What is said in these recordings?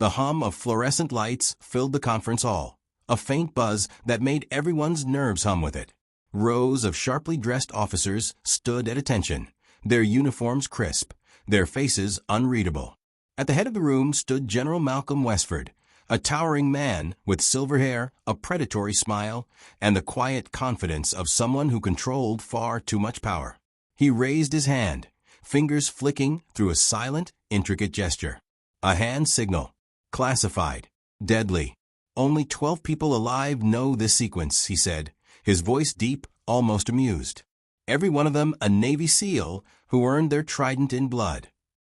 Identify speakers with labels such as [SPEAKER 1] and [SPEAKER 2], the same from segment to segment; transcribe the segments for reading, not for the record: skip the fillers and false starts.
[SPEAKER 1] The hum of fluorescent lights filled the conference hall, a faint buzz that made everyone's nerves hum with it. Rows of sharply dressed officers stood at attention, their uniforms crisp, their faces unreadable. At the head of the room stood General Malcolm Westford, a towering man with silver hair, a predatory smile, and the quiet confidence of someone who controlled far too much power. He raised his hand, fingers flicking through a silent, intricate gesture. A hand signal. Classified. Deadly. Only 12 people alive know this sequence, he said, his voice deep, almost amused. Every one of them a Navy SEAL who earned their trident in blood.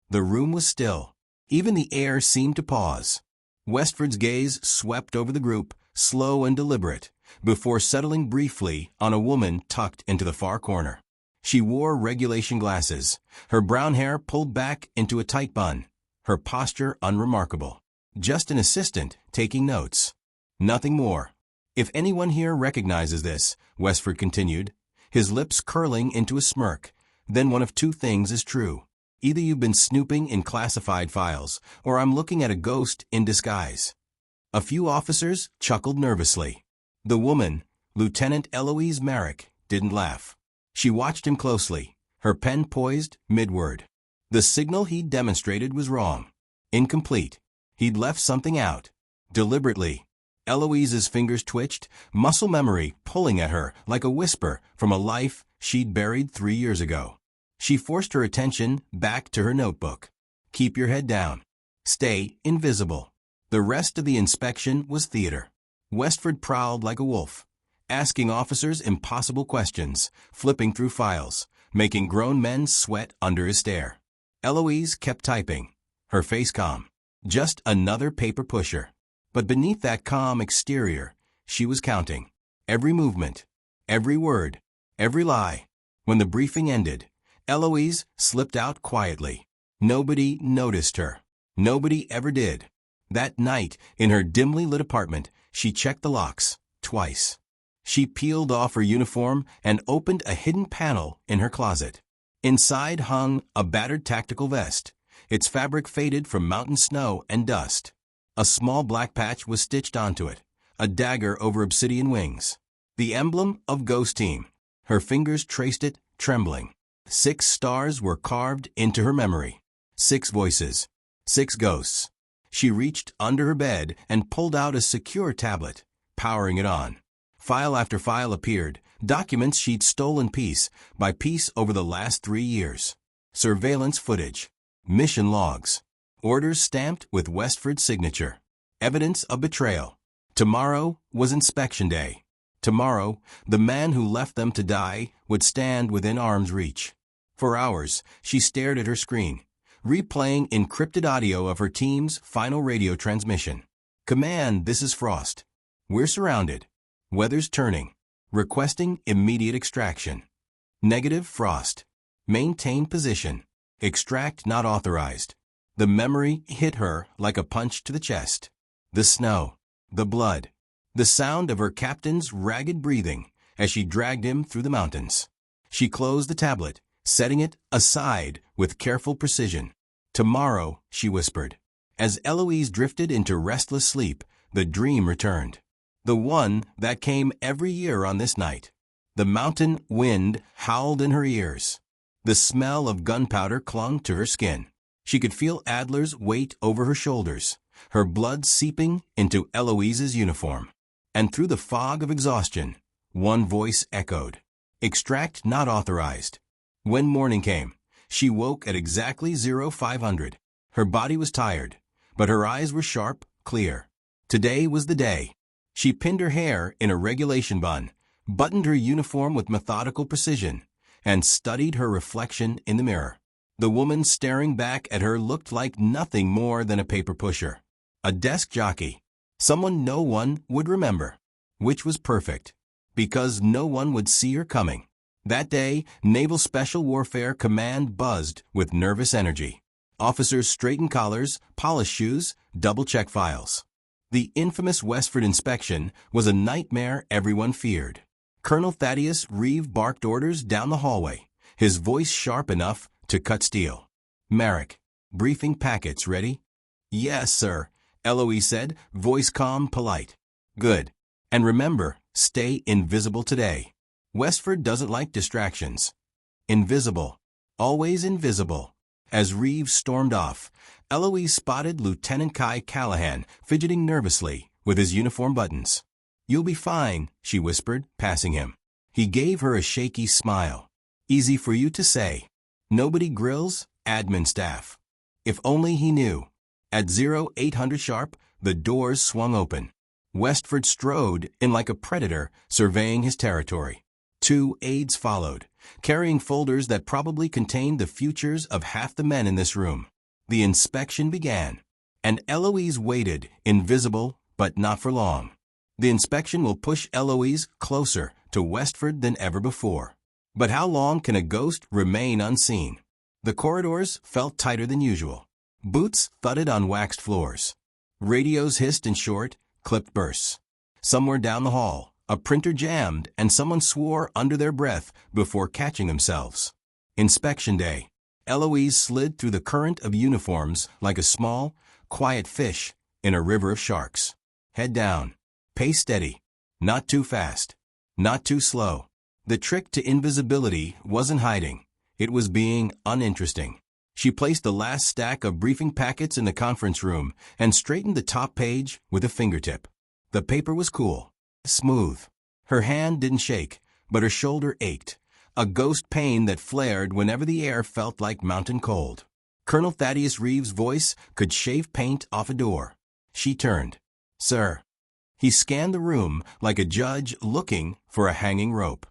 [SPEAKER 1] The room was still. Even the air seemed to pause. Westford's gaze swept over the group, slow and deliberate, before settling briefly on a woman tucked into the far corner. She wore regulation glasses, her brown hair pulled back into a tight bun, her posture unremarkable. Just an assistant taking notes. Nothing more. If anyone here recognizes this, Westford continued, his lips curling into a smirk, then one of two things is true. Either you've been snooping in classified files, or I'm looking at a ghost in disguise. A few officers chuckled nervously. The woman, Lieutenant Eloise Merrick, didn't laugh. She watched him closely, her pen poised mid-word. The signal he'd demonstrated was wrong. Incomplete. He'd left something out. Deliberately. Eloise's fingers twitched, muscle memory pulling at her like a whisper from a life she'd buried 3 years ago. She forced her attention back to her notebook. Keep your head down. Stay invisible. The rest of the inspection was theater. Westford prowled like a wolf, asking officers impossible questions, flipping through files, making grown men sweat under his stare. Eloise kept typing, her face calm. Just another paper pusher. But beneath that calm exterior, she was counting. Every movement, every word, every lie. When the briefing ended, Eloise slipped out quietly. Nobody noticed her. Nobody ever did. That night, in her dimly lit apartment, she checked the locks, twice. She peeled off her uniform and opened a hidden panel in her closet. Inside hung a battered tactical vest, its fabric faded from mountain snow and dust. A small black patch was stitched onto it, a dagger over obsidian wings. The emblem of Ghost Team. Her fingers traced it, trembling. 6 stars were carved into her memory. 6 voices. 6 ghosts. She reached under her bed and pulled out a secure tablet, powering it on. File after file appeared, documents she'd stolen piece by piece over the last 3 years. Surveillance footage. Mission logs. Orders stamped with Westford's signature. Evidence of betrayal. Tomorrow was inspection day. Tomorrow, the man who left them to die would stand within arm's reach. For hours, she stared at her screen, replaying encrypted audio of her team's final radio transmission. Command, this is Frost. We're surrounded. Weather's turning. Requesting immediate extraction. Negative, Frost. Maintain position. Extract not authorized. The memory hit her like a punch to the chest. The snow. The blood. The sound of her captain's ragged breathing as she dragged him through the mountains. She closed the tablet, setting it aside with careful precision. Tomorrow, she whispered. As Eloise drifted into restless sleep, the dream returned. The one that came every year on this night. The mountain wind howled in her ears. The smell of gunpowder clung to her skin. She could feel Adler's weight over her shoulders, her blood seeping into Eloise's uniform. And through the fog of exhaustion, one voice echoed. Extract not authorized. When morning came, she woke at exactly 0500. Her body was tired, but her eyes were sharp, clear. Today was the day. She pinned her hair in a regulation bun, buttoned her uniform with methodical precision, and studied her reflection in the mirror. The woman staring back at her looked like nothing more than a paper pusher. A desk jockey. Someone no one would remember. Which was perfect, because no one would see her coming. That day, Naval Special Warfare Command buzzed with nervous energy. Officers straightened collars, polished shoes, double-check files. The infamous Westford inspection was a nightmare everyone feared. Colonel Thaddeus Reeve barked orders down the hallway, his voice sharp enough to cut steel. Merrick, briefing packets ready? Yes, sir. Eloise said, voice calm, polite. Good. And remember, stay invisible today. Westford doesn't like distractions. Invisible. Always invisible. As Reeves stormed off, Eloise spotted Lieutenant Kai Callahan fidgeting nervously with his uniform buttons. You'll be fine, she whispered, passing him. He gave her a shaky smile. Easy for you to say. Nobody grills, admin staff. If only he knew. At 0800 sharp, the doors swung open. Westford strode in like a predator, surveying his territory. 2 aides followed, carrying folders that probably contained the futures of half the men in this room. The inspection began, and Eloise waited, invisible, but not for long. The inspection will push Eloise closer to Westford than ever before. But how long can a ghost remain unseen? The corridors felt tighter than usual. Boots thudded on waxed floors. Radios hissed in short, clipped bursts. Somewhere down the hall, a printer jammed and someone swore under their breath before catching themselves. Inspection day. Eloise slid through the current of uniforms like a small, quiet fish in a river of sharks. Head down. Pace steady. Not too fast. Not too slow. The trick to invisibility wasn't hiding. It was being uninteresting. She placed the last stack of briefing packets in the conference room and straightened the top page with a fingertip. The paper was cool. Smooth. Her hand didn't shake, but her shoulder ached, a ghost pain that flared whenever the air felt like mountain cold. Colonel Thaddeus Reeves' voice could shave paint off a door. She turned. Sir. He scanned the room like a judge looking for a hanging rope.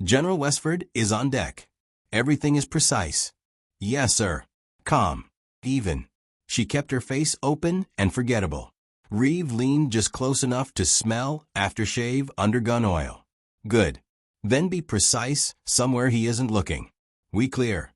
[SPEAKER 1] General Westford is on deck. Everything is precise. Yes, sir. Calm. Even. She kept her face open and forgettable. Reeve leaned just close enough to smell aftershave under gun oil. Good. Then be precise somewhere he isn't looking. We clear.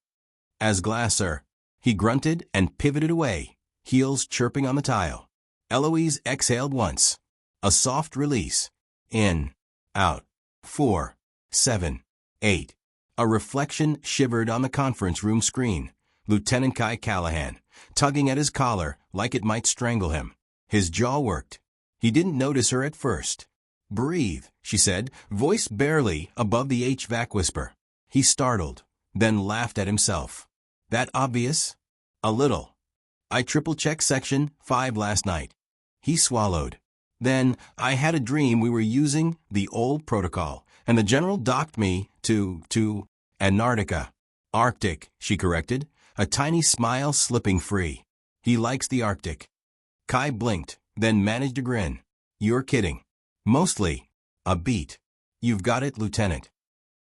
[SPEAKER 1] As glass, sir. He grunted and pivoted away, heels chirping on the tile. Eloise exhaled once. A soft release. In. Out. 4. 7. 8. A reflection shivered on the conference room screen. Lieutenant Kai Callahan, tugging at his collar like it might strangle him. His jaw worked. He didn't notice her at first. Breathe, she said, voice barely above the HVAC whisper. He startled, then laughed at himself. That obvious? A little. I triple-checked Section 5 last night. He swallowed. Then I had a dream we were using the old protocol, and the general docked me to Antarctica. Arctic, she corrected, a tiny smile slipping free. He likes the Arctic. Kai blinked, then managed a grin. You're kidding. Mostly. A beat. You've got it, Lieutenant.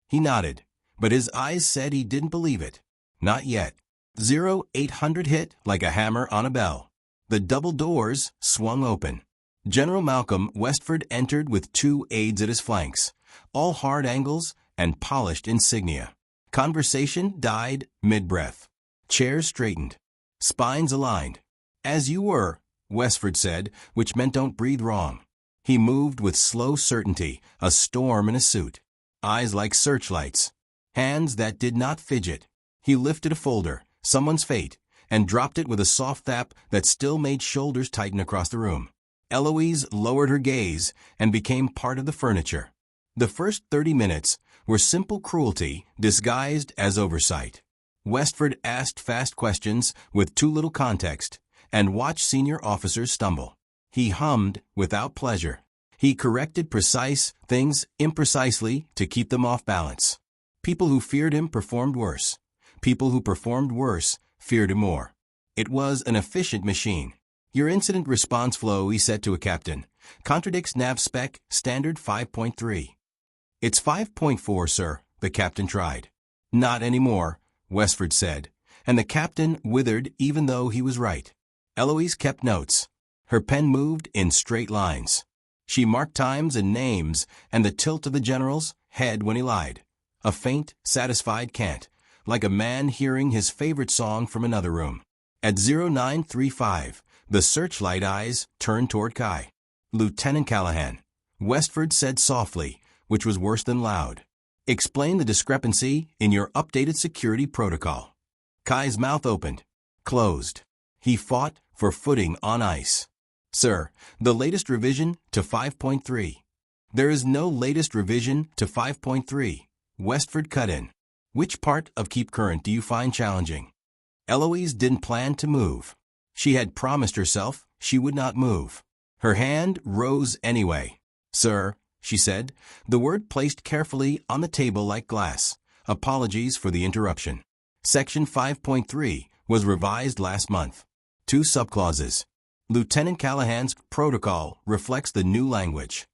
[SPEAKER 1] He nodded, but his eyes said he didn't believe it. Not yet. 0800 hit like a hammer on a bell. The double doors swung open. General Malcolm Westford entered with 2 aides at his flanks, all hard angles and polished insignia. Conversation died mid-breath. Chairs straightened. Spines aligned. As you were, Westford said, which meant don't breathe wrong. He moved with slow certainty, a storm in a suit. Eyes like searchlights. Hands that did not fidget. He lifted a folder, someone's fate, and dropped it with a soft thap that still made shoulders tighten across the room. Eloise lowered her gaze and became part of the furniture. The first 30 minutes were simple cruelty disguised as oversight. Westford asked fast questions with too little context and watched senior officers stumble. He hummed without pleasure. He corrected precise things imprecisely to keep them off balance. People who feared him performed worse. People who performed worse feared him more. It was an efficient machine. Your incident response flow, he said to a captain, contradicts nav spec standard 5.3. It's 5.4, sir, the captain tried. Not anymore, Westford said, and the captain withered even though he was right. Eloise kept notes. Her pen moved in straight lines. She marked times and names and the tilt of the general's head when he lied. A faint, satisfied cant, like a man hearing his favorite song from another room. At 0935, the searchlight eyes turned toward Kai. Lieutenant Callahan, Westford said softly, which was worse than loud. Explain the discrepancy in your updated security protocol. Kai's mouth opened, closed. He fought for footing on ice. Sir, the latest revision to 5.3. There is no latest revision to 5.3. Westford cut in. Which part of Keep Current do you find challenging? Eloise didn't plan to move. She had promised herself she would not move. Her hand rose anyway. Sir, she said, the word placed carefully on the table like glass. Apologies for the interruption. Section 5.3 was revised last month. 2 subclauses. Lieutenant Callahan's protocol reflects the new language.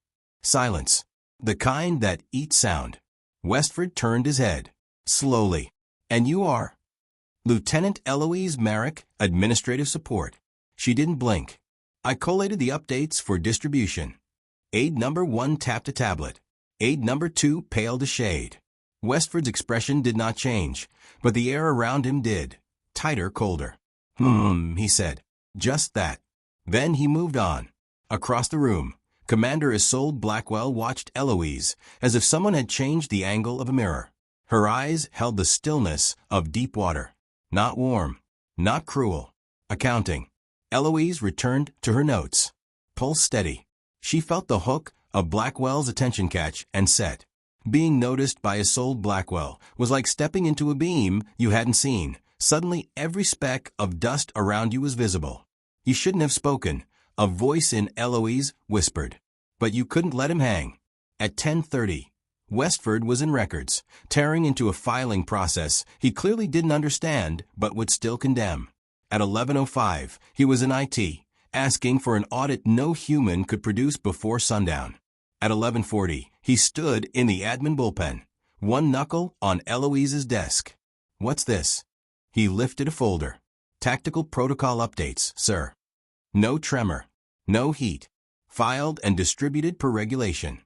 [SPEAKER 1] Silence. The kind that eats sound. Westford turned his head. Slowly. And you are? Lieutenant Eloise Merrick, Administrative Support. She didn't blink. I collated the updates for distribution. Aide number 1 tapped a tablet. Aide number 2 paled a shade. Westford's expression did not change, but the air around him did. Tighter, colder. He said. Just that. Then he moved on. Across the room, Commander Isolde Blackwell watched Eloise as if someone had changed the angle of a mirror. Her eyes held the stillness of deep water. Not warm. Not cruel. Accounting. Eloise returned to her notes. Pulse steady. She felt the hook of Blackwell's attention catch and set. Being noticed by Isolde Blackwell was like stepping into a beam you hadn't seen. Suddenly every speck of dust around you was visible. You shouldn't have spoken, a voice in Eloise whispered. But you couldn't let him hang. At 10:30, Westford was in records, tearing into a filing process he clearly didn't understand but would still condemn. At 11:05, he was in IT, asking for an audit no human could produce before sundown. At 11:40, he stood in the admin bullpen, one knuckle on Eloise's desk. What's this? He lifted a folder. Tactical protocol updates, sir. No tremor. No heat. Filed and distributed per regulation.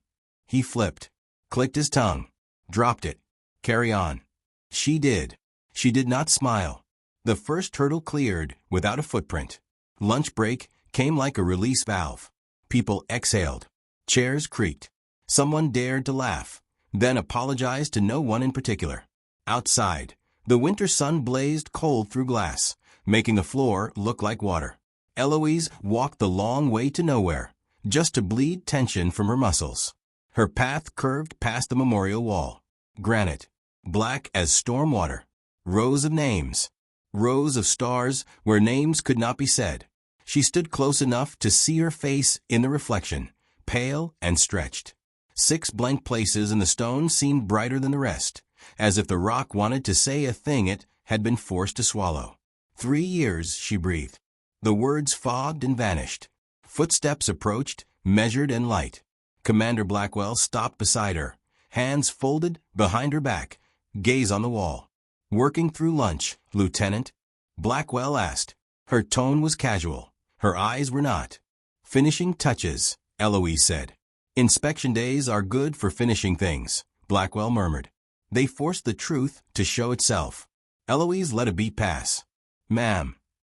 [SPEAKER 1] He flipped. Clicked his tongue. Dropped it. Carry on. She did. She did not smile. The first hurdle cleared without a footprint. Lunch break came like a release valve. People exhaled. Chairs creaked. Someone dared to laugh, then apologized to no one in particular. Outside, the winter sun blazed cold through glass, making the floor look like water. Eloise walked the long way to nowhere, just to bleed tension from her muscles. Her path curved past the memorial wall. Granite, black as storm water. Rows of names. Rows of stars where names could not be said. She stood close enough to see her face in the reflection, pale and stretched. 6 blank places in the stone seemed brighter than the rest, as if the rock wanted to say a thing it had been forced to swallow. 3 years, she breathed. The words fogged and vanished. Footsteps approached, measured and light. Commander Blackwell stopped beside her, hands folded behind her back, gaze on the wall. Working through lunch, Lieutenant? Blackwell asked. Her tone was casual. Her eyes were not. Finishing touches, Eloise said. Inspection days are good for finishing things, Blackwell murmured. They force the truth to show itself. Eloise let a beat pass. Ma'am.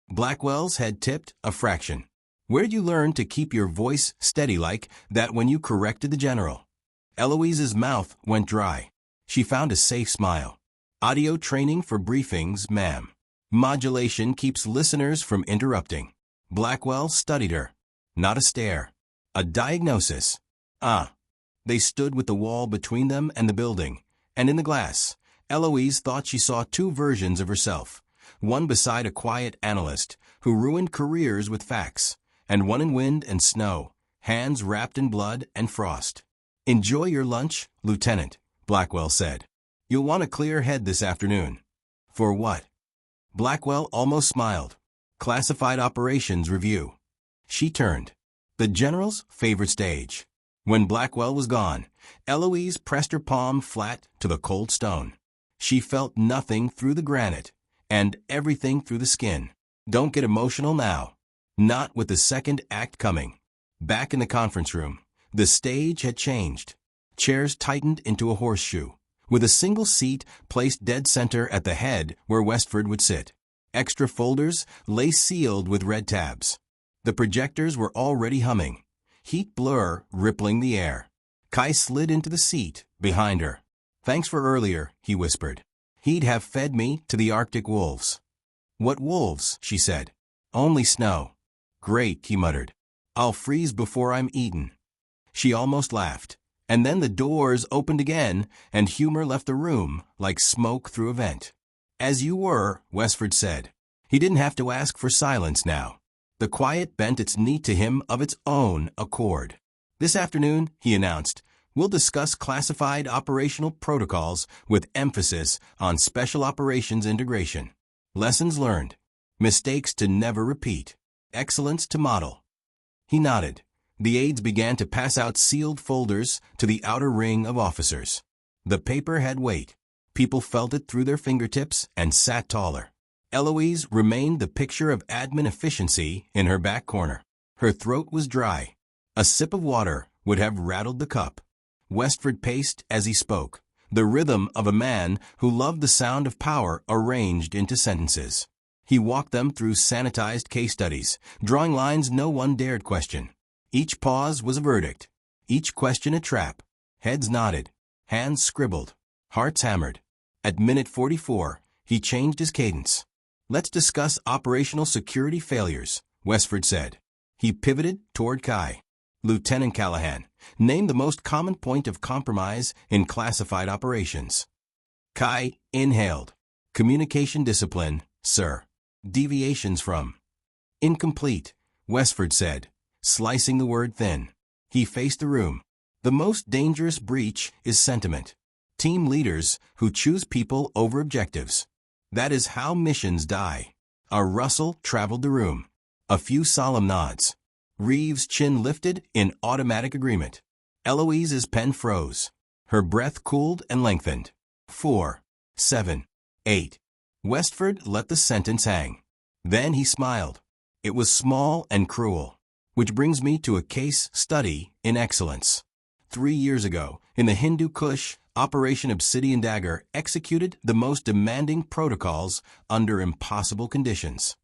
[SPEAKER 1] Blackwell's head tipped a fraction. Where'd you learn to keep your voice steady like that when you corrected the general? Eloise's mouth went dry. She found a safe smile. Audio training for briefings, ma'am. Modulation keeps listeners from interrupting. Blackwell studied her. Not a stare. A diagnosis. Ah. They stood with the wall between them and the building, and in the glass, Eloise thought she saw 2 versions of herself, one beside a quiet analyst who ruined careers with facts, and one in wind and snow, hands wrapped in blood and frost. Enjoy your lunch, Lieutenant, Blackwell said. You'll want a clear head this afternoon. For what? Blackwell almost smiled. Classified Operations Review. She turned. The general's favorite stage. When Blackwell was gone, Eloise pressed her palm flat to the cold stone. She felt nothing through the granite, and everything through the skin. Don't get emotional now. Not with the second act coming. Back in the conference room, the stage had changed. Chairs tightened into a horseshoe, with a single seat placed dead center at the head where Westford would sit. Extra folders lay sealed with red tabs. The projectors were already humming. Heat blur rippling the air. Kai slid into the seat behind her. Thanks for earlier, he whispered. He'd have fed me to the Arctic wolves. What wolves? She said. Only snow. Great, he muttered. I'll freeze before I'm eaten." She almost laughed. And then the doors opened again, and humor left the room like smoke through a vent. "As you were," Westford said. He didn't have to ask for silence now. The quiet bent its knee to him of its own accord. "This afternoon," he announced, "we'll discuss classified operational protocols with emphasis on special operations integration. Lessons learned. Mistakes to never repeat. Excellence to model." He nodded. The aides began to pass out sealed folders to the outer ring of officers. The paper had weight. People felt it through their fingertips and sat taller. Eloise remained the picture of admin efficiency in her back corner. Her throat was dry. A sip of water would have rattled the cup. Westford paced as he spoke, the rhythm of a man who loved the sound of power arranged into sentences. He walked them through sanitized case studies, drawing lines no one dared question. Each pause was a verdict. Each question a trap. Heads nodded. Hands scribbled. Hearts hammered. At minute 44, he changed his cadence. "Let's discuss operational security failures," Westford said. He pivoted toward Kai. "Lieutenant Callahan, name the most common point of compromise in classified operations." Kai inhaled. "Communication discipline, sir. Deviations from." "Incomplete," Westford said, slicing the word thin. He faced the room. "The most dangerous breach is sentiment. Team leaders who choose people over objectives. That is how missions die." A rustle traveled the room. A few solemn nods. Reeves' chin lifted in automatic agreement. Eloise's pen froze. Her breath cooled and lengthened. 4, 7, 8. Westford let the sentence hang. Then he smiled. It was small and cruel. Which brings me to a case study in excellence. 3 years ago, in the Hindu Kush, Operation Obsidian Dagger executed the most demanding protocols under impossible conditions.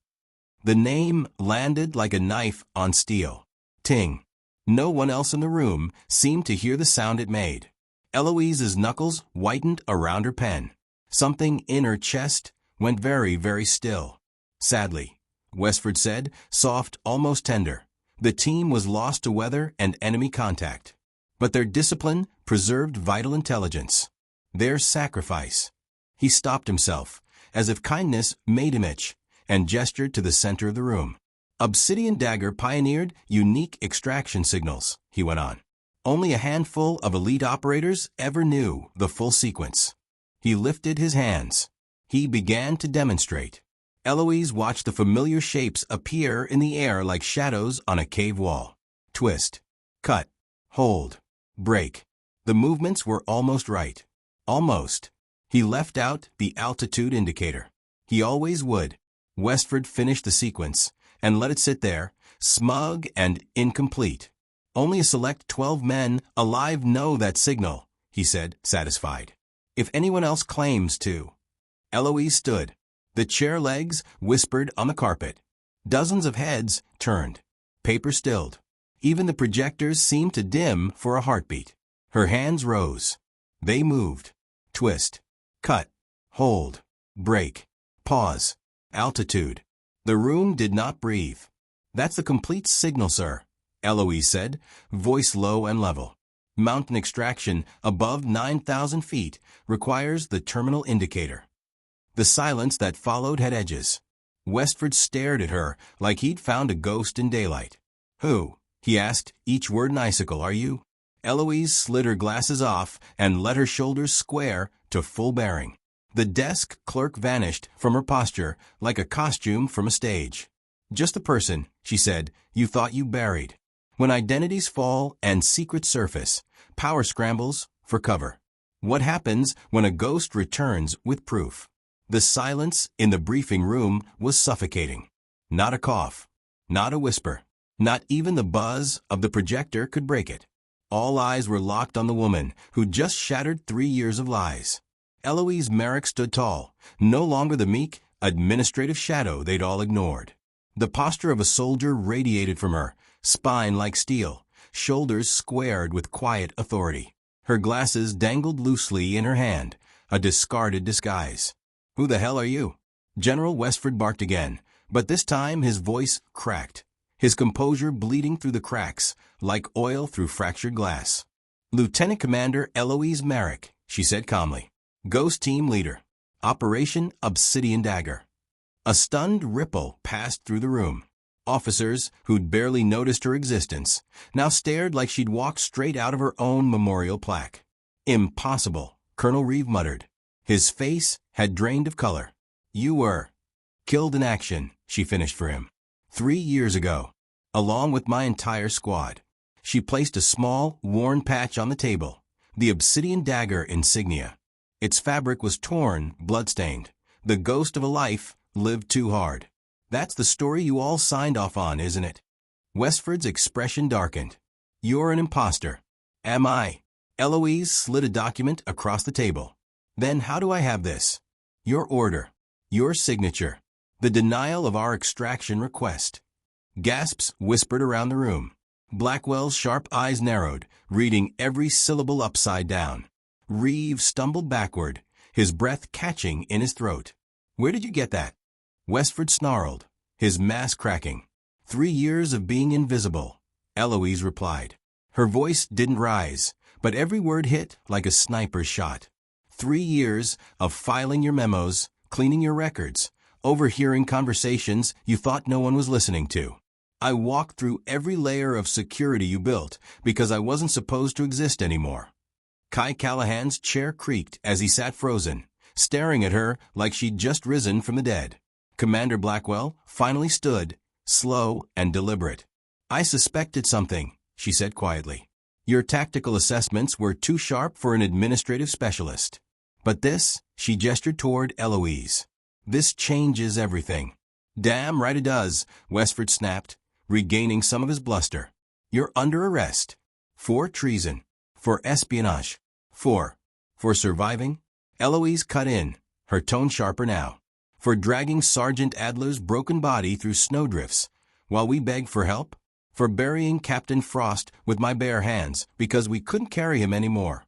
[SPEAKER 1] The name landed like a knife on steel. Ting. No one else in the room seemed to hear the sound it made. Eloise's knuckles whitened around her pen. Something in her chest went very, very still. "Sadly," Westford said, soft, almost tender. "The team was lost to weather and enemy contact. But their discipline preserved vital intelligence. Their sacrifice." He stopped himself, as if kindness made him itch, and gestured to the center of the room. "Obsidian Dagger pioneered unique extraction signals," he went on. "Only a handful of elite operators ever knew the full sequence." He lifted his hands. He began to demonstrate. Eloise watched the familiar shapes appear in the air like shadows on a cave wall. Twist. Cut. Hold. Break. The movements were almost right. Almost. He left out the altitude indicator. He always would. Westford finished the sequence and let it sit there, smug and incomplete. "Only a select 12 men alive know that signal," he said, satisfied. "If anyone else claims to." Eloise stood. The chair legs whispered on the carpet. Dozens of heads turned. Paper stilled. Even the projectors seemed to dim for a heartbeat. Her hands rose. They moved. Twist. Cut. Hold. Break. Pause. Altitude. The room did not breathe. "That's the complete signal, sir," Eloise said, voice low and level. "Mountain extraction above 9,000 feet requires the terminal indicator." The silence that followed had edges. Westford stared at her like he'd found a ghost in daylight. "Who?" he asked, each word an icicle. "Are you?" Eloise slid her glasses off and let her shoulders square to full bearing. The desk clerk vanished from her posture like a costume from a stage. "Just the person," she said, "you thought you buried. When identities fall and secrets surface, power scrambles for cover. What happens when a ghost returns with proof?" The silence in the briefing room was suffocating. Not a cough. Not a whisper. Not even the buzz of the projector could break it. All eyes were locked on the woman who just shattered 3 years of lies. Eloise Merrick stood tall, no longer the meek, administrative shadow they'd all ignored. The posture of a soldier radiated from her, spine like steel, shoulders squared with quiet authority. Her glasses dangled loosely in her hand, a discarded disguise. "Who the hell are you?" General Westford barked again, but this time his voice cracked. his composure bleeding through the cracks, like oil through fractured glass. "Lieutenant Commander Eloise Merrick," she said calmly. "Ghost Team Leader. Operation Obsidian Dagger." A stunned ripple passed through the room. Officers, who'd barely noticed her existence, now stared like she'd walked straight out of her own memorial plaque. "Impossible," Colonel Reeve muttered. His face had drained of color. "You were killed in action," she finished for him. 3 years ago, along with my entire squad." She placed a small, worn patch on the table, the obsidian dagger insignia. Its fabric was torn, blood-stained. The ghost of a life lived too hard. "That's the story you all signed off on, isn't it?" Westford's expression darkened. "You're an imposter." "Am I?" Eloise slid a document across the table. "Then how do I have this?" "Your order. Your signature. The denial of our extraction request." Gasps whispered around the room. Blackwell's sharp eyes narrowed, reading every syllable upside down. Reeve stumbled backward, his breath catching in his throat. "Where did you get that?" Westford snarled, his mask cracking. 3 years of being invisible," Eloise replied. Her voice didn't rise, but every word hit like a sniper's shot. 3 years of filing your memos, cleaning your records, overhearing conversations you thought no one was listening to. I walked through every layer of security you built because I wasn't supposed to exist anymore." Kai Callahan's chair creaked as he sat frozen, staring at her like she'd just risen from the dead. Commander Blackwell finally stood, slow and deliberate. "I suspected something," she said quietly. "Your tactical assessments were too sharp for an administrative specialist. But this," she gestured toward Eloise, "this changes everything." "Damn right it does," Westford snapped, regaining some of his bluster. "You're under arrest. For treason. For espionage. For surviving?" Eloise cut in, her tone sharper now. "For dragging Sergeant Adler's broken body through snowdrifts while we begged for help? For burying Captain Frost with my bare hands because we couldn't carry him anymore."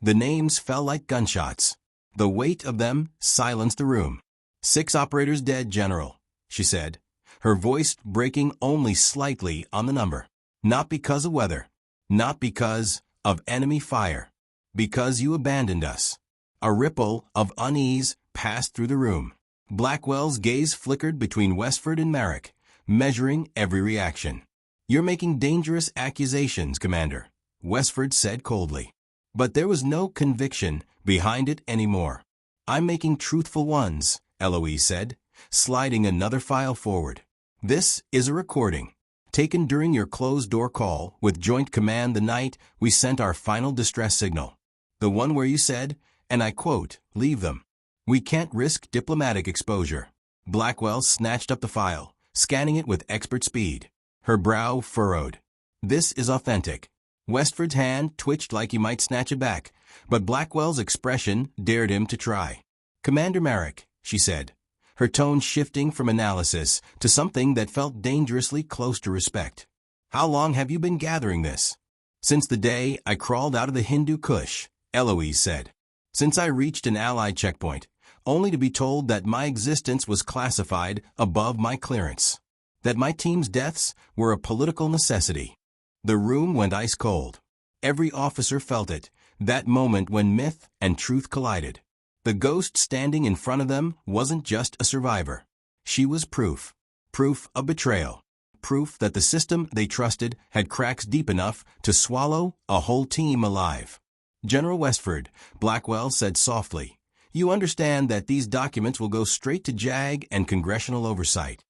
[SPEAKER 1] The names fell like gunshots. The weight of them silenced the room. "6 operators dead, General," she said, her voice breaking only slightly on the number. "Not because of weather. Not because of enemy fire. Because you abandoned us." A ripple of unease passed through the room. Blackwell's gaze flickered between Westford and Merrick, measuring every reaction. "You're making dangerous accusations, Commander," Westford said coldly. But there was no conviction behind it anymore. "I'm making truthful ones," Eloise said, sliding another file forward. "This is a recording, taken during your closed-door call with Joint Command the night we sent our final distress signal. The one where you said, and I quote, 'Leave them. We can't risk diplomatic exposure.'" Blackwell snatched up the file, scanning it with expert speed. Her brow furrowed. "This is authentic." Westford's hand twitched like he might snatch it back, but Blackwell's expression dared him to try. "Commander Merrick," she said, her tone shifting from analysis to something that felt dangerously close to respect. "How long have you been gathering this?" "Since the day I crawled out of the Hindu Kush," Eloise said. "Since I reached an Allied checkpoint, only to be told that my existence was classified above my clearance. That my team's deaths were a political necessity." The room went ice cold. Every officer felt it, that moment when myth and truth collided. The ghost standing in front of them wasn't just a survivor. She was proof. Proof of betrayal. Proof that the system they trusted had cracks deep enough to swallow a whole team alive. "General Westford," Blackwell said softly, "you understand that these documents will go straight to JAG and congressional oversight."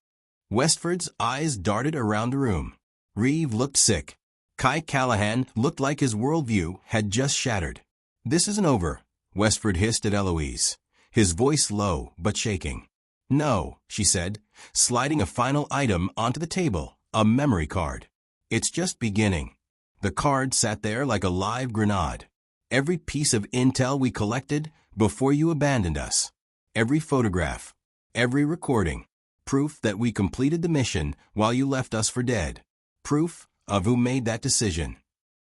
[SPEAKER 1] Westford's eyes darted around the room. Reeve looked sick. Kai Callahan looked like his worldview had just shattered. "This isn't over," Westford hissed at Eloise, his voice low but shaking. "No," she said, sliding a final item onto the table, a memory card. "It's just beginning." The card sat there like a live grenade. "Every piece of intel we collected before you abandoned us. Every photograph. Every recording. Proof that we completed the mission while you left us for dead. Proof of who made that decision."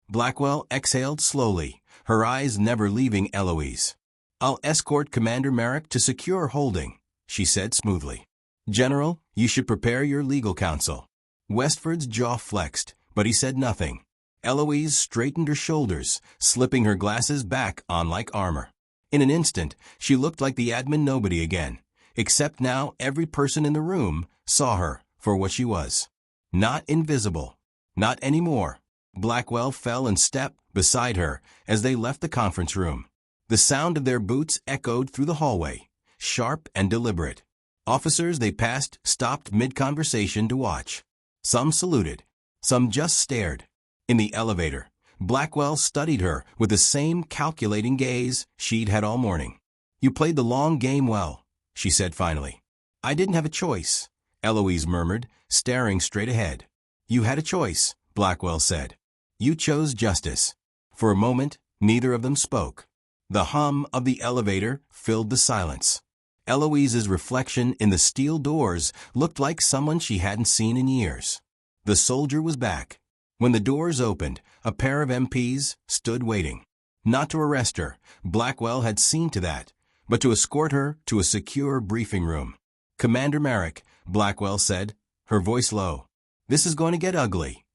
[SPEAKER 1] Blackwell exhaled slowly, her eyes never leaving Eloise. "I'll escort Commander Merrick to secure holding," she said smoothly. "General, you should prepare your legal counsel." Westford's jaw flexed, but he said nothing. Eloise straightened her shoulders, slipping her glasses back on like armor. In an instant, she looked like the admin nobody again, except now every person in the room saw her for what she was. Not invisible. Not anymore. Blackwell fell in step beside her as they left the conference room. The sound of their boots echoed through the hallway, sharp and deliberate. Officers they passed stopped mid-conversation to watch. Some saluted. Some just stared. In the elevator, Blackwell studied her with the same calculating gaze she'd had all morning. "You played the long game well," she said finally. "I didn't have a choice," Eloise murmured, staring straight ahead. "You had a choice," Blackwell said. "You chose justice." For a moment, neither of them spoke. The hum of the elevator filled the silence. Eloise's reflection in the steel doors looked like someone she hadn't seen in years. The soldier was back. When the doors opened, a pair of MPs stood waiting. Not to arrest her, Blackwell had seen to that, but to escort her to a secure briefing room. "Commander Merrick," Blackwell said, her voice low. "This is going to get ugly."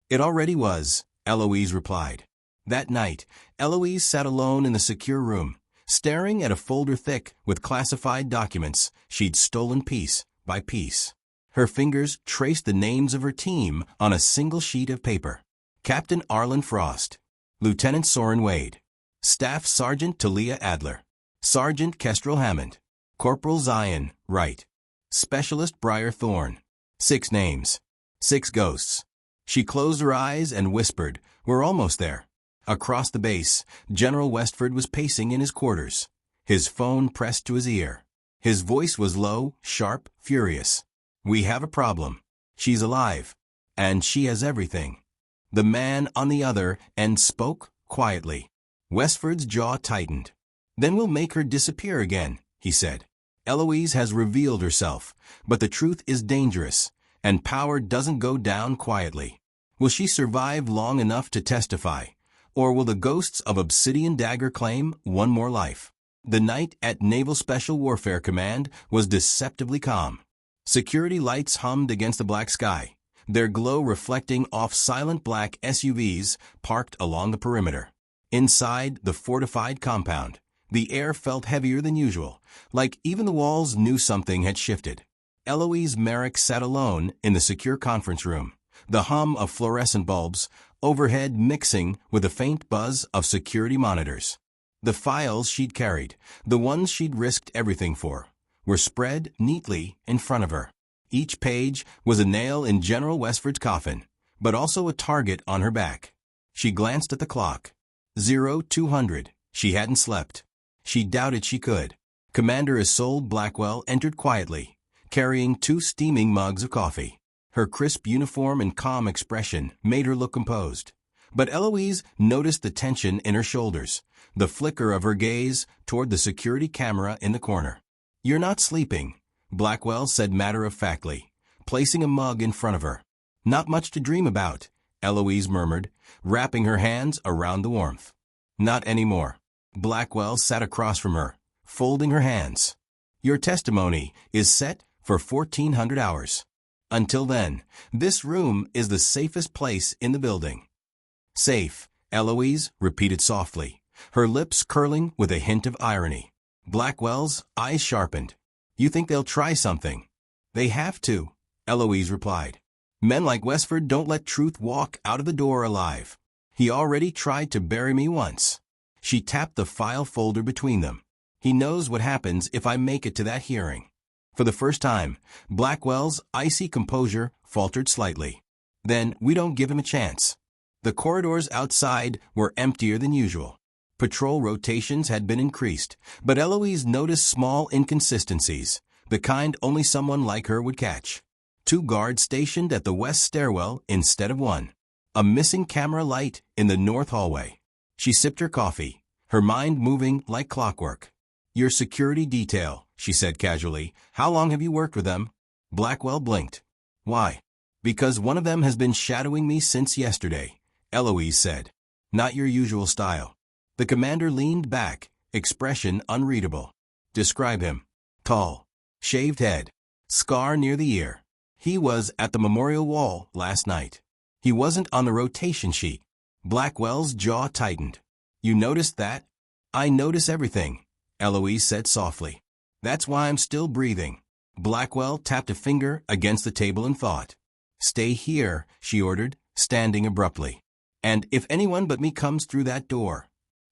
[SPEAKER 1] "It already was," Eloise replied. That night, Eloise sat alone in the secure room, staring at a folder thick with classified documents she'd stolen piece by piece. Her fingers traced the names of her team on a single sheet of paper. Captain Arlen Frost, Lieutenant Soren Wade, Staff Sergeant Talia Adler, Sergeant Kestrel Hammond, Corporal Zion Wright, Specialist Briar Thorne. 6 names. 6 ghosts. She closed her eyes and whispered, "We're almost there." Across the base, General Westford was pacing in his quarters, his phone pressed to his ear. His voice was low, sharp, furious. "We have a problem. She's alive. And she has everything." The man on the other end spoke quietly. Westford's jaw tightened. "Then we'll make her disappear again," he said. "Eloise has revealed herself, but the truth is dangerous, and power doesn't go down quietly. Will she survive long enough to testify? Or will the ghosts of Obsidian Dagger claim one more life?" The night at Naval Special Warfare Command was deceptively calm. Security lights hummed against the black sky, their glow reflecting off silent black SUVs parked along the perimeter. Inside the fortified compound, the air felt heavier than usual, like even the walls knew something had shifted. Eloise Merrick sat alone in the secure conference room, the hum of fluorescent bulbs overhead mixing with the faint buzz of security monitors. The files she'd carried, the ones she'd risked everything for, were spread neatly in front of her. Each page was a nail in General Westford's coffin, but also a target on her back. She glanced at the clock. 0200. She hadn't slept. She doubted she could. Commander Isolde Blackwell entered quietly, carrying 2 steaming mugs of coffee. Her crisp uniform and calm expression made her look composed. But Eloise noticed the tension in her shoulders, the flicker of her gaze toward the security camera in the corner. "You're not sleeping," Blackwell said matter-of-factly, placing a mug in front of her. "Not much to dream about," Eloise murmured, wrapping her hands around the warmth. "Not anymore." Blackwell sat across from her, folding her hands. "Your testimony is set for 1400 hours. Until then, this room is the safest place in the building." "Safe," Eloise repeated softly, her lips curling with a hint of irony. Blackwell's eyes sharpened. "You think they'll try something?" "They have to," Eloise replied. "Men like Westford don't let truth walk out of the door alive. He already tried to bury me once." She tapped the file folder between them. "He knows what happens if I make it to that hearing." For the first time, Blackwell's icy composure faltered slightly. "Then we don't give him a chance." The corridors outside were emptier than usual. Patrol rotations had been increased, but Eloise noticed small inconsistencies, the kind only someone like her would catch. 2 guards stationed at the west stairwell instead of 1. A missing camera light in the north hallway. She sipped her coffee, her mind moving like clockwork. "Your security detail," she said casually. "How long have you worked with them?" Blackwell blinked. "Why?" "Because one of them has been shadowing me since yesterday," Eloise said. "Not your usual style." The commander leaned back, expression unreadable. "Describe him." "Tall. Shaved head. Scar near the ear. He was at the memorial wall last night. He wasn't on the rotation sheet. Blackwell's jaw tightened. You noticed that? I notice everything, Eloise said softly. That's why I'm still breathing. Blackwell tapped a finger against the table and thought. Stay here, she ordered, standing abruptly. And if anyone but me comes through that door.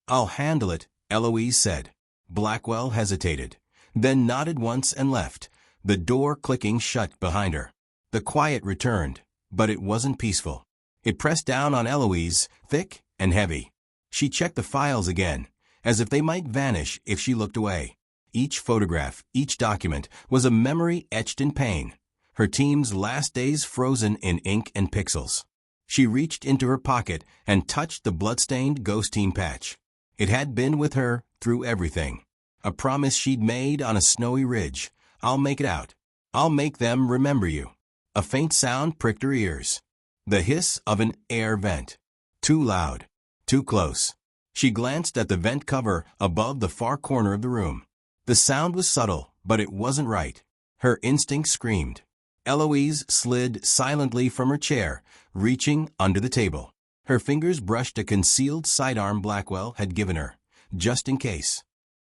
[SPEAKER 1] I'll handle it, Eloise said. Blackwell hesitated, then nodded once and left, the door clicking shut behind her. The quiet returned, but it wasn't peaceful. It pressed down on Eloise, thick and heavy. She checked the files again, as if they might vanish if she looked away. Each photograph, each document, was a memory etched in pain, her team's last days frozen in ink and pixels. She reached into her pocket and touched the blood-stained Ghost Team patch. It had been with her through everything. A promise she'd made on a snowy ridge. I'll make it out. I'll make them remember you. A faint sound pricked her ears. The hiss of an air vent. Too loud. Too close. She glanced at the vent cover above the far corner of the room. The sound was subtle, but it wasn't right. Her instinct screamed. Eloise slid silently from her chair, reaching under the table. Her fingers brushed a concealed sidearm Blackwell had given her, just in case.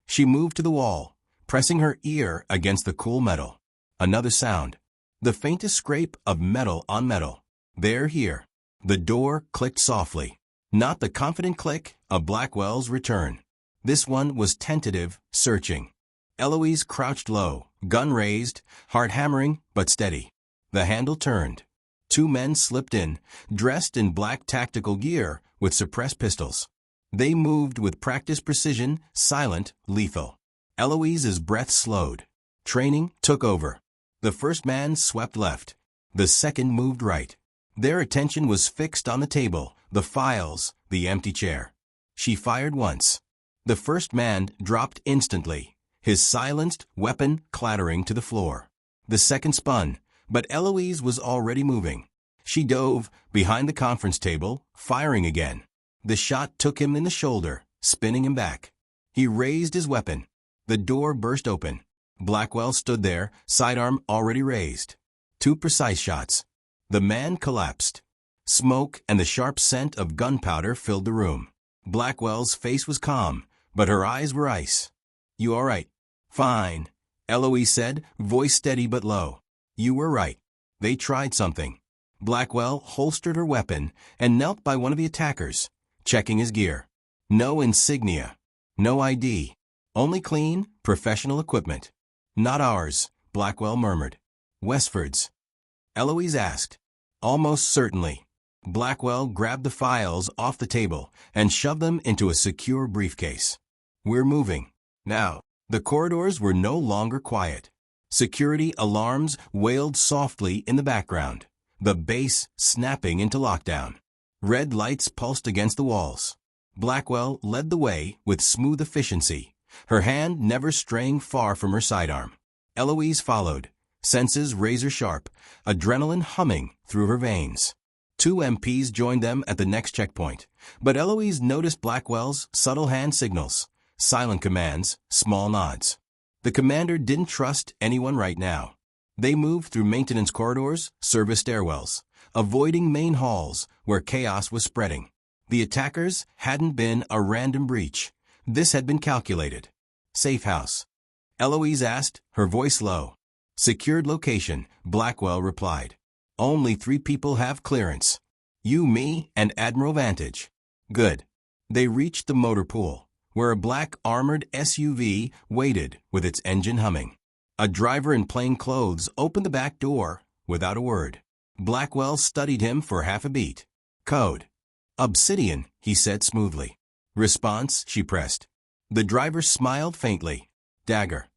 [SPEAKER 1] She moved to the wall, pressing her ear against the cool metal. Another sound. The faintest scrape of metal on metal. They're here. The door clicked softly. Not the confident click of Blackwell's return. This one was tentative, searching. Eloise crouched low, gun raised, heart hammering but steady. The handle turned. Two men slipped in, dressed in black tactical gear with suppressed pistols. They moved with practiced precision, silent, lethal. Eloise's breath slowed. Training took over. The first man swept left. The second moved right. Their attention was fixed on the table, the files, the empty chair. She fired once. The first man dropped instantly, his silenced weapon clattering to the floor. The second spun, but Eloise was already moving. She dove behind the conference table, firing again. The shot took him in the shoulder, spinning him back. He raised his weapon. The door burst open. Blackwell stood there, sidearm already raised. Two precise shots. The man collapsed. Smoke and the sharp scent of gunpowder filled the room. Blackwell's face was calm, but her eyes were ice. You all right? Fine, Eloise said, voice steady but low. You were right. They tried something. Blackwell holstered her weapon and knelt by one of the attackers, checking his gear. No insignia. No ID. Only clean, professional equipment. Not ours, Blackwell murmured. Westford's. Eloise asked. Almost certainly. Blackwell grabbed the files off the table and shoved them into a secure briefcase. We're moving. Now. The corridors were no longer quiet. Security alarms wailed softly in the background, the base snapping into lockdown. Red lights pulsed against the walls. Blackwell led the way with smooth efficiency, her hand never straying far from her sidearm. Eloise followed, senses razor-sharp, adrenaline humming through her veins. Two MPs joined them at the next checkpoint, but Eloise noticed Blackwell's subtle hand signals, silent commands, small nods. The commander didn't trust anyone right now. They moved through maintenance corridors, service stairwells, avoiding main halls where chaos was spreading. The attackers hadn't been a random breach. This had been calculated. Safe house. Eloise asked, her voice low. Secured location, Blackwell replied. Only 3 people have clearance. You, me, and Admiral Vantage. Good. They reached the motor pool, where a black armored SUV waited with its engine humming. A driver in plain clothes opened the back door without a word. Blackwell studied him for half a beat. Code. Obsidian, he said smoothly. Response, she pressed. The driver smiled faintly. Dagger.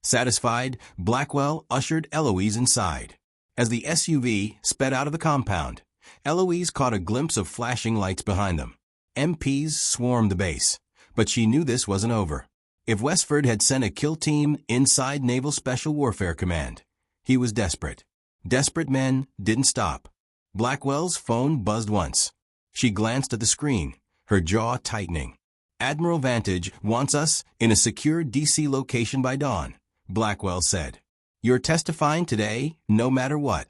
[SPEAKER 1] Satisfied, Blackwell ushered Eloise inside. As the SUV sped out of the compound, Eloise caught a glimpse of flashing lights behind them. MPs swarmed the base. But she knew this wasn't over. If Westford had sent a kill team inside Naval Special Warfare Command, he was desperate. Desperate men didn't stop. Blackwell's phone buzzed once. She glanced at the screen, her jaw tightening. Admiral Vantage wants us in a secure DC location by dawn, Blackwell said. You're testifying today, no matter what.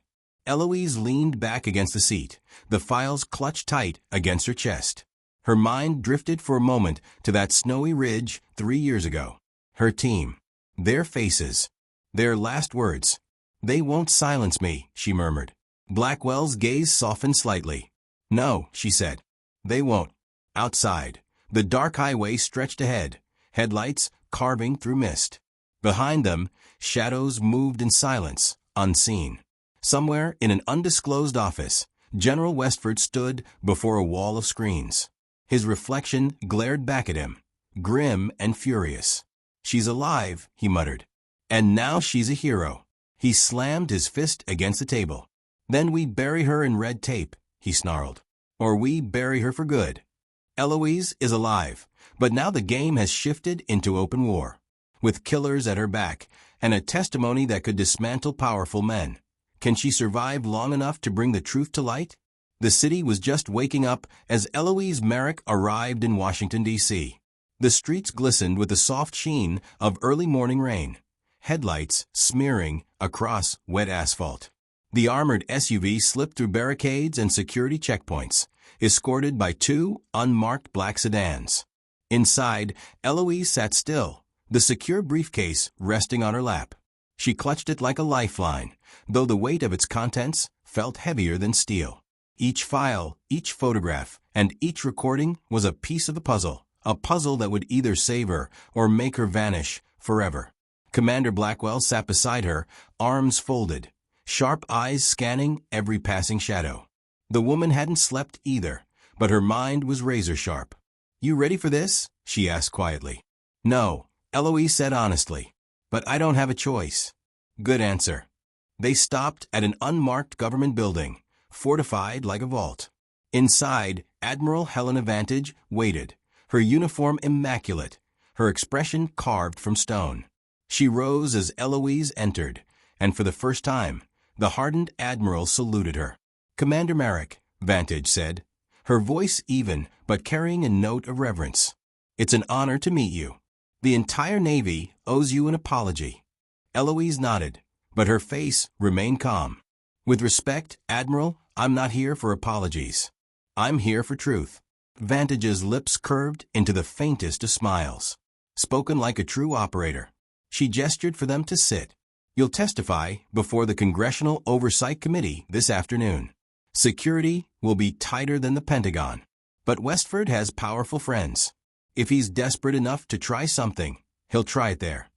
[SPEAKER 1] Eloise leaned back against the seat, the files clutched tight against her chest. Her mind drifted for a moment to that snowy ridge 3 years ago. Her team. Their faces. Their last words. "They won't silence me," she murmured. Blackwell's gaze softened slightly. "No," she said. "They won't." Outside, the dark highway stretched ahead, headlights carving through mist. Behind them, shadows moved in silence, unseen. Somewhere in an undisclosed office, General Westford stood before a wall of screens. His reflection glared back at him, grim and furious. "She's alive," he muttered. "And now she's a hero." He slammed his fist against the table. "Then we bury her in red tape," he snarled. "Or we bury her for good. Eloise is alive, but now the game has shifted into open war, with killers at her back and a testimony that could dismantle powerful men. Can she survive long enough to bring the truth to light?" The city was just waking up as Eloise Merrick arrived in Washington, D.C. The streets glistened with the soft sheen of early morning rain, headlights smearing across wet asphalt. The armored SUV slipped through barricades and security checkpoints, escorted by 2 unmarked black sedans. Inside, Eloise sat still, the secure briefcase resting on her lap. She clutched it like a lifeline, though the weight of its contents felt heavier than steel. Each file, each photograph, and each recording was a piece of the puzzle, a puzzle that would either save her or make her vanish forever. Commander Blackwell sat beside her, arms folded, sharp eyes scanning every passing shadow. The woman hadn't slept either, but her mind was razor-sharp. "You ready for this?" she asked quietly. "No," Eloise said honestly. "But I don't have a choice." "Good answer." They stopped at an unmarked government building, fortified like a vault. Inside, Admiral Helena Vantage waited, her uniform immaculate, her expression carved from stone. She rose as Eloise entered, and for the first time, the hardened admiral saluted her. "Commander Merrick," Vantage said, her voice even but carrying a note of reverence. "It's an honor to meet you. The entire Navy owes you an apology." Eloise nodded, but her face remained calm. "With respect, Admiral, I'm not here for apologies. I'm here for truth." Vantage's lips curved into the faintest of smiles. Spoken like a true operator. She gestured for them to sit. "You'll testify before the Congressional Oversight Committee this afternoon. Security will be tighter than the Pentagon. But Westford has powerful friends. If he's desperate enough to try something, he'll try it there."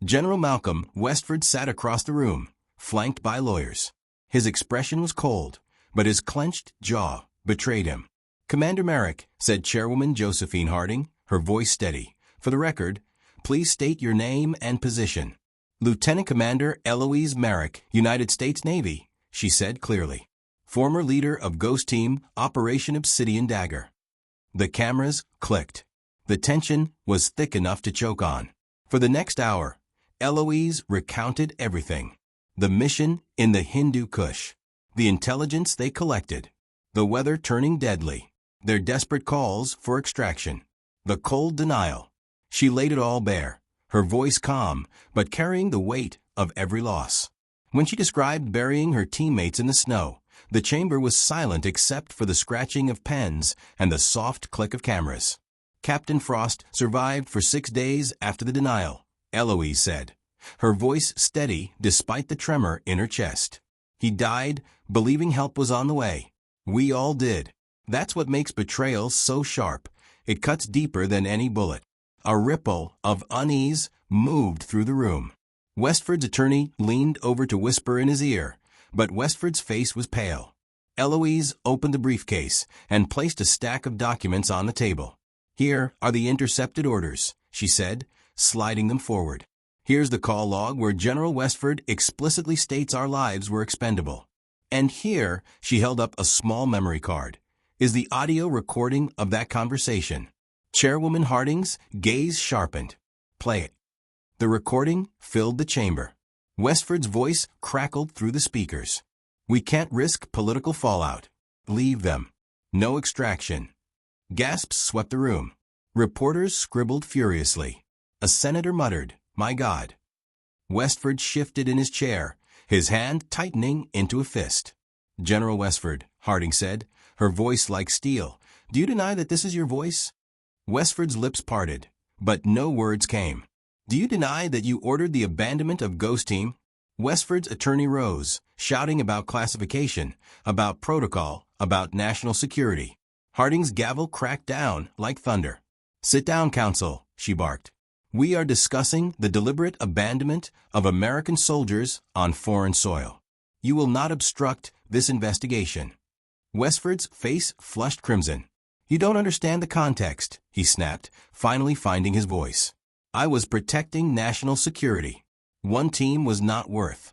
[SPEAKER 1] General Malcolm Westford sat across the room, flanked by lawyers. His expression was cold, but his clenched jaw betrayed him. "Commander Merrick," said Chairwoman Josephine Harding, her voice steady. "For the record, please state your name and position." "Lieutenant Commander Eloise Merrick, United States Navy," she said clearly. "Former leader of Ghost Team Operation Obsidian Dagger." The cameras clicked. The tension was thick enough to choke on. For the next hour, Eloise recounted everything. The mission in the Hindu Kush, the intelligence they collected, the weather turning deadly, their desperate calls for extraction, the cold denial. She laid it all bare, her voice calm, but carrying the weight of every loss. When she described burying her teammates in the snow, the chamber was silent except for the scratching of pens and the soft click of cameras. "Captain Frost survived for 6 days after the denial," Eloise said, her voice steady despite the tremor in her chest. "He died believing help was on the way. We all did. That's what makes betrayal so sharp. It cuts deeper than any bullet." A ripple of unease moved through the room. Westford's attorney leaned over to whisper in his ear, but Westford's face was pale. Eloise opened the briefcase and placed a stack of documents on the table. "Here are the intercepted orders," she said, sliding them forward. "Here's the call log where General Westford explicitly states our lives were expendable. And here," she held up a small memory card, "is the audio recording of that conversation." Chairwoman Harding's gaze sharpened. "Play it." The recording filled the chamber. Westford's voice crackled through the speakers. "We can't risk political fallout. Leave them. No extraction." Gasps swept the room. Reporters scribbled furiously. A senator muttered, "My God." Westford shifted in his chair, his hand tightening into a fist. "General Westford," Harding said, her voice like steel, "do you deny that this is your voice?" Westford's lips parted, but no words came. "Do you deny that you ordered the abandonment of Ghost Team?" Westford's attorney rose, shouting about classification, about protocol, about national security. Harding's gavel cracked down like thunder. "Sit down, counsel," she barked. "We are discussing the deliberate abandonment of American soldiers on foreign soil. You will not obstruct this investigation." Westford's face flushed crimson. "You don't understand the context," he snapped, finally finding his voice. "I was protecting national security. One team was not worth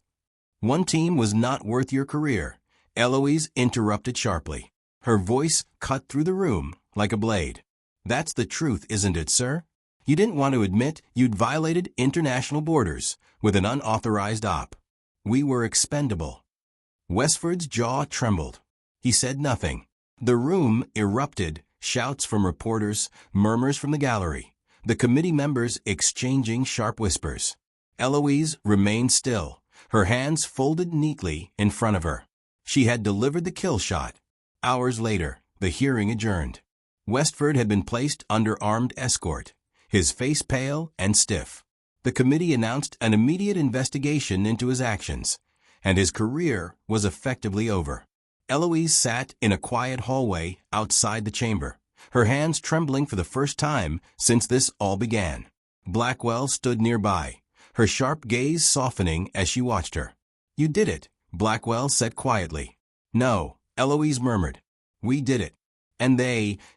[SPEAKER 1] your career," Eloise interrupted sharply. Her voice cut through the room like a blade. "That's the truth, isn't it, sir? You didn't want to admit you'd violated international borders with an unauthorized op. We were expendable." Westford's jaw trembled. He said nothing. The room erupted, shouts from reporters, murmurs from the gallery, the committee members exchanging sharp whispers. Eloise remained still, her hands folded neatly in front of her. She had delivered the kill shot. Hours later, the hearing adjourned. Westford had been placed under armed escort, his face pale and stiff. The committee announced an immediate investigation into his actions, and his career was effectively over. Eloise sat in a quiet hallway outside the chamber, her hands trembling for the first time since this all began. Blackwell stood nearby, her sharp gaze softening as she watched her. "You did it," Blackwell said quietly. "No," Eloise murmured. "We did it. And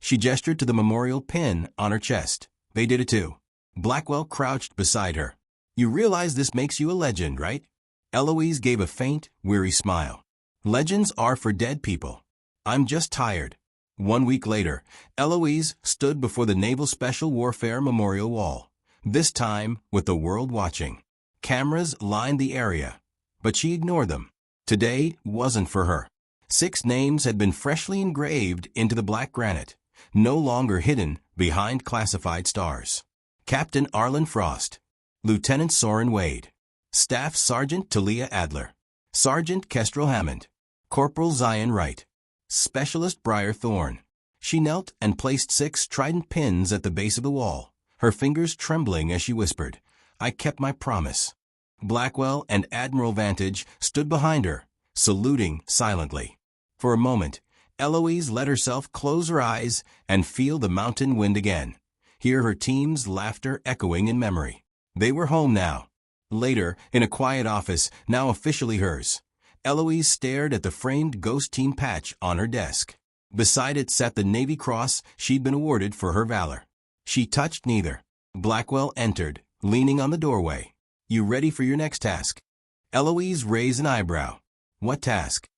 [SPEAKER 1] she gestured to the memorial pin on her chest. "They did it too." Blackwell crouched beside her. "You realize this makes you a legend, right?" Eloise gave a faint, weary smile. "Legends are for dead people. I'm just tired." 1 week later, Eloise stood before the Naval Special Warfare Memorial Wall, this time with the world watching. Cameras lined the area, but she ignored them. Today wasn't for her. 6 names had been freshly engraved into the black granite, no longer hidden behind classified stars. Captain Arlen Frost, Lieutenant Soren Wade, Staff Sergeant Talia Adler, Sergeant Kestrel Hammond, Corporal Zion Wright, Specialist Briar Thorne. She knelt and placed 6 trident pins at the base of the wall, her fingers trembling as she whispered, "I kept my promise." Blackwell and Admiral Vantage stood behind her, saluting silently. For a moment, Eloise let herself close her eyes and feel the mountain wind again, hear her team's laughter echoing in memory. They were home now. Later, in a quiet office, now officially hers, Eloise stared at the framed Ghost Team patch on her desk. Beside it sat the Navy Cross she'd been awarded for her valor. She touched neither. Blackwell entered, leaning on the doorway. "You ready for your next task?" Eloise raised an eyebrow. "What task?"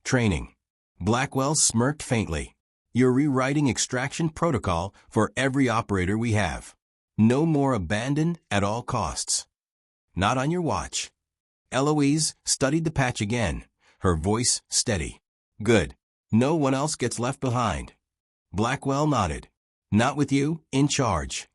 [SPEAKER 1] "Training." Blackwell smirked faintly. "You're rewriting extraction protocol for every operator we have. No more abandon at all costs." "Not on your watch." Eloise studied the patch again, her voice steady. "Good. No one else gets left behind." Blackwell nodded. "Not with you in charge."